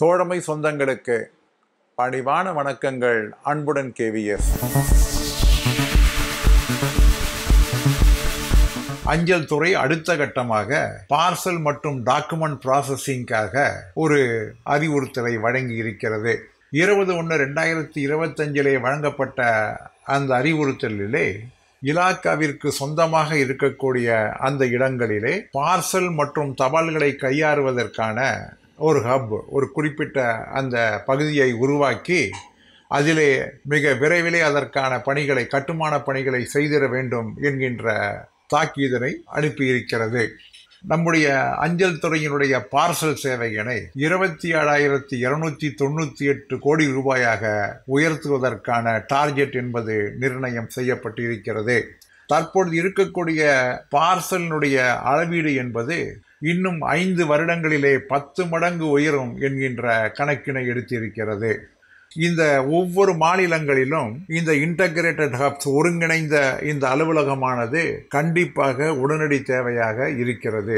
தோழமை சொந்தங்களுக்கு பணிவான வணக்கங்கள். அன்புடன் கேவிஎஸ். அஞ்சல் துறை அடுத்த கட்டமாக பார்சல் மற்றும் டாக்குமெண்ட் ப்ராசஸிங்காக ஒரு அறிவுறுத்தலை வழங்கி இருக்கிறது. 20/1/2025 வழங்கப்பட்ட அந்த அறிவுறுத்தலிலே இலாக்காவிற்கு சொந்தமாக இருக்கக்கூடிய அந்த இடங்களிலே பார்சல் மற்றும் தபால்களை கையாறுவதற்கான ஒரு ஹப், ஒரு குறிப்பிட்ட அந்த பகுதியை உருவாக்கி அதிலே மிக விரைவிலே அதற்கான பணிகளை, கட்டுமான பணிகளை செய்திட வேண்டும் என்கின்ற தாக்கீதனை அனுப்பியிருக்கிறது. நம்முடைய அஞ்சல் துறையினுடைய பார்சல் சேவையினை 27,298 கோடி ரூபாயாக உயர்த்துவதற்கான டார்கெட் என்பது நிர்ணயம் செய்யப்பட்டிருக்கிறது. தற்பொழுது இருக்கக்கூடிய பார்சலினுடைய அளவீடு என்பது இன்னும் 5 வருடங்களிலே 10 மடங்கு உயரும் என்கின்ற கணக்கினை எடுத்திருக்கிறது. இந்த ஒவ்வொரு மாநிலங்களிலும் இந்த இன்டகிரேட்டட் ஹப்ஸ், ஒருங்கிணைந்த இந்த அலுவலகமானது கண்டிப்பாக உடனடி தேவையாக இருக்கிறது.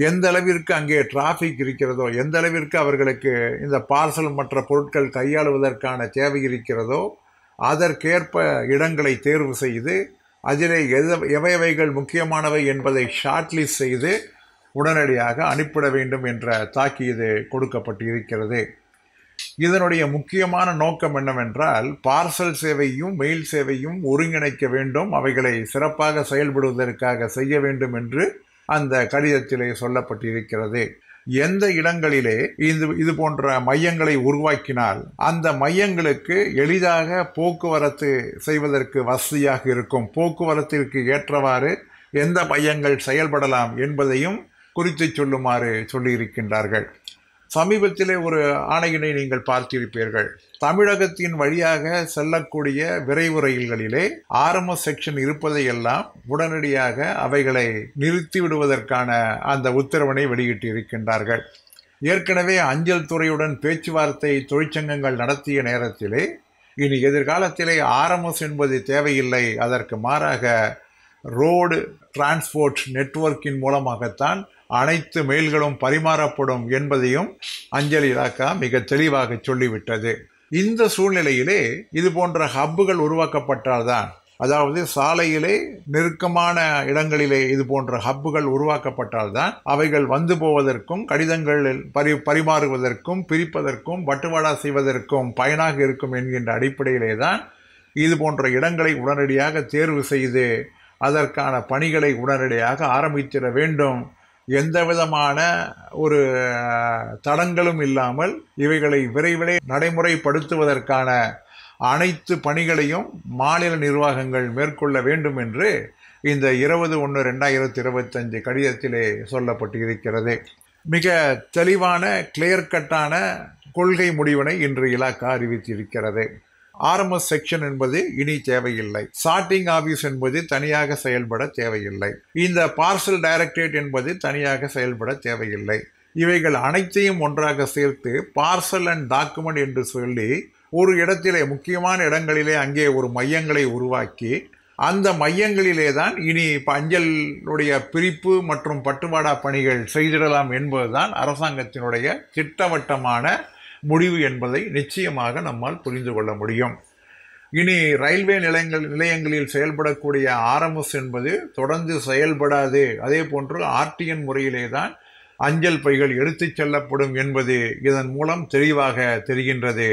எந்த அளவிற்கு அங்கே டிராஃபிக் இருக்கிறதோ, எந்த அளவிற்கு அவர்களுக்கு இந்த பார்சல் மற்ற பொருட்கள் கையாளுவதற்கான தேவை இருக்கிறதோ அதற்கேற்ப இடங்களை தேர்வு செய்து அதிலே எவைகள் முக்கியமானவை என்பதை ஷார்ட்லிஸ்ட் செய்து உடனடியாக அனுப்பிட வேண்டும் என்ற தாக்கீது கொடுக்கப்பட்டு இருக்கிறது. இதனுடைய முக்கியமான நோக்கம் என்னவென்றால், பார்சல் சேவையும் மெயில் சேவையும் ஒருங்கிணைக்க வேண்டும், அவைகளை சிறப்பாக செயல்படுவதற்காக செய்ய வேண்டும் என்று அந்த கடிதத்திலே சொல்லப்பட்டிருக்கிறது. எந்த இடங்களிலே இது போன்ற மையங்களை உருவாக்கினால் அந்த மையங்களுக்கு எளிதாக போக்குவரத்து செய்வதற்கு வசதியாக இருக்கும், போக்குவரத்திற்கு ஏற்றவாறு எந்த மையங்கள் செயல்படலாம் என்பதையும் குறித்து சொல்லுமாறு சொல்லியிருக்கின்றார்கள். சமீபத்திலே ஒரு ஆணையினை நீங்கள் பார்த்திருப்பீர்கள். தமிழகத்தின் வழியாக செல்லக்கூடிய விரைவு ரயில்களிலே RMS செக்ஷன் இருப்பதையெல்லாம் உடனடியாக அவைகளை நிறுத்திவிடுவதற்கான அந்த உத்தரவினை வெளியிட்டிருக்கின்றார்கள். ஏற்கனவே அஞ்சல் துறையுடன் பேச்சுவார்த்தை தொழிற்சங்கங்கள் நடத்திய நேரத்திலே இனி எதிர்காலத்திலே RMS என்பது தேவையில்லை, அதற்கு மாறாக ரோடு டிரான்ஸ்போர்ட் நெட்வொர்க்கின் மூலமாகத்தான் அனைத்து மெயில்களும் பரிமாறப்படும் என்பதையும் அஞ்சல் இலாக்கா மிக தெளிவாக சொல்லிவிட்டது. இந்த சூழ்நிலையிலே இது போன்ற ஹப்புகள் உருவாக்கப்பட்டால்தான், அதாவது சாலையிலே நெருக்கமான இடங்களிலே இது போன்ற ஹப்புகள் உருவாக்கப்பட்டால்தான் அவைகள் வந்து போவதற்கும், கடிதங்கள் பரிமாறுவதற்கும், பிரிப்பதற்கும், பட்டுவாடா செய்வதற்கும் பயனாக இருக்கும் என்கின்ற அடிப்படையிலே தான் இது போன்ற இடங்களை உடனடியாக தேர்வு செய்து அதற்கான பணிகளை உடனடியாக ஆரம்பித்திட வேண்டும். எந்த விதமான ஒரு தடங்களும் இல்லாமல் இவைகளை விரைவிலே நடைமுறைப்படுத்துவதற்கான அனைத்து பணிகளையும் மாநில நிர்வாகங்கள் மேற்கொள்ள வேண்டும் என்று இந்த 20/1/2025 கடிதத்திலே சொல்லப்பட்டு இருக்கிறது. மிக தெளிவான கிளியர் கட்டான கொள்கை முடிவினை இன்று இலாக்கா அறிவித்திருக்கிறது. RMS செக்ஷன் என்பது இனி தேவையில்லை. சார்ட்டிங் ஆபீஸ் என்பது தனியாக செயல்பட தேவையில்லை. இந்த பார்சல் டைரக்டரேட் என்பது தனியாக செயல்பட தேவையில்லை. இவைகள் அனைத்தையும் ஒன்றாக சேர்த்து பார்சல் அண்ட் டாக்குமெண்ட் என்று சொல்லி ஒரு இடத்திலே, முக்கியமான இடங்களிலே அங்கே ஒரு மையங்களை உருவாக்கி அந்த மையங்களிலே தான் இனி அஞ்சலுடைய பிரிப்பு மற்றும் பட்டுவாடா பணிகள் செய்திடலாம் என்பதுதான் அரசாங்கத்தினுடைய திட்டவட்டமான முடிவு என்பதை நிச்சயமாக நம்மால் புரிந்து கொள்ள முடியும். இனி ரயில்வே நிலையங்களில் செயல்படக்கூடிய RMS என்பது தொடர்ந்து செயல்படாது. அதே போன்று RTN முறையிலே தான் அஞ்சல் பைகள் எடுத்துச் செல்லப்படும் என்பது இதன் மூலம் தெளிவாக தெரிகின்றது.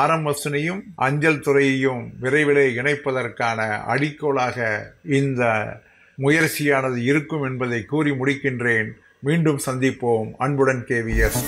RMSனையும் அஞ்சல் துறையையும் விரைவிலே இணைப்பதற்கான அடிக்கோலாக இந்த முயற்சியானது இருக்கும் என்பதை கூறி முடிக்கின்றேன். மீண்டும் சந்திப்போம். அன்புடன் KVS.